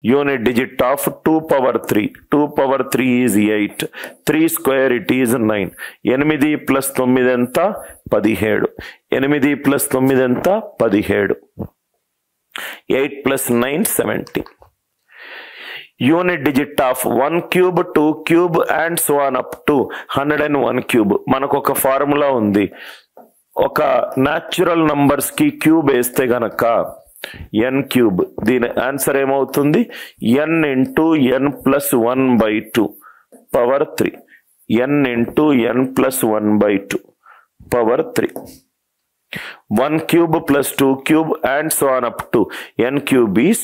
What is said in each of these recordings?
unit digit of 2 power 3. 2 power 3 is 8. 3 square it is 9. 8 plus 9 ఎంత 17. 8 plus 9 ఎంత 17. 8 plus 9 70. Unit digit of 1 cube, 2 cube and so on up to 101 cube. మనకు ఒక formula ఉంది. ఒక natural numbers కి cube వేస్తే గనక n క్యూబ్, దీని ఆన్సర్ ఏమవుతుంది n into n plus 1/2 power 3. n into n plus 1/2 power 3. 1 cube plus 2 cube and so on up to n cube is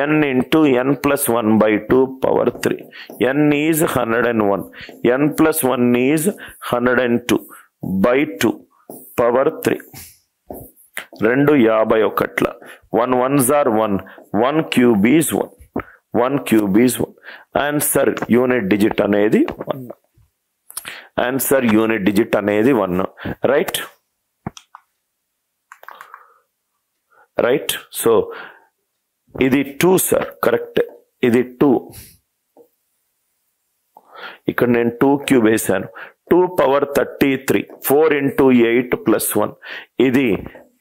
n into n plus 1/2 power 3. n is 101. n plus 1 is 102 by 2 power 3. 2 51. 1 ones are 1. 1 cube is 1. 1 cube is 1. Answer unit digit అనేది 1. Answer unit digit అనేది 1. Right? Right? So, ఇది 2 sir. Correct. ఇది 2. ఇక్కడ నేను 2 cube వేసాను. 2 power 33. 4 into 8 plus 1. ఇది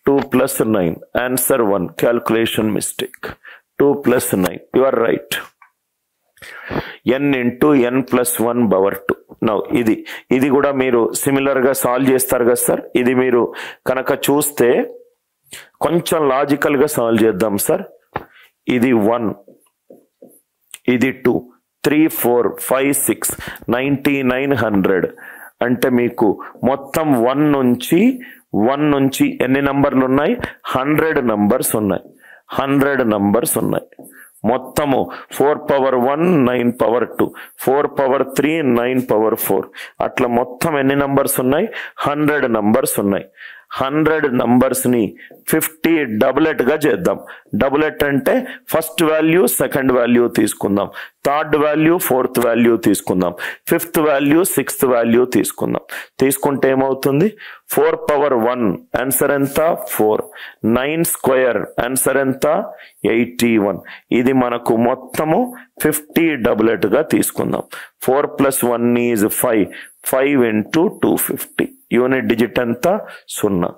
2 plus 9. Answer 1. Calculation mistake. 2 plus 9. You are right. n into n plus 1 power 2. Now, ఇది కూడా మీరు సిమిలర్ గా సాల్వ్ చేస్తారు కదా సార్. ఇది మీరు కనుక చూస్తే కొంచెం లాజికల్ గా సాల్వ్ చేద్దాం సార్. ఇది 1, ఇది 2, 3, 4, 5, 6, 9900 అంటే మీకు మొత్తం 1 నుంచి ఎన్ని నంబర్లు ఉన్నాయి 100 నంబర్స్ ఉన్నాయి. 100 నంబర్స్ ఉన్నాయి. మొత్తము 4 power 1 9 power 2 4 power 3 9 power 4 అట్లా మొత్తం ఎన్ని నంబర్స్ ఉన్నాయి 100 నంబర్స్ ఉన్నాయి. 100 నంబర్స్ ని 50 డబులెట్ గా చేద్దాం. డబులెట్ అంటే ఫస్ట్ వాల్యూ సెకండ్ వాల్యూ తీసుకుందాం, థర్డ్ వాల్యూ ఫోర్త్ వాల్యూ తీసుకుందాం, ఫిఫ్త్ వాల్యూ సిక్స్త్ వాల్యూ తీసుకుందాం. తీసుకుంటే ఏమవుతుంది 4 power 1 ఆన్సర్ ఎంత 4. 9 స్క్వేర్ ఆన్సర్ ఎంత 81. ఇది మనకు మొత్తము 50 డబులెట్ గా తీసుకుందాం. 4 plus 1 is 5. 5 into 250. Unit digit ఎంత 0.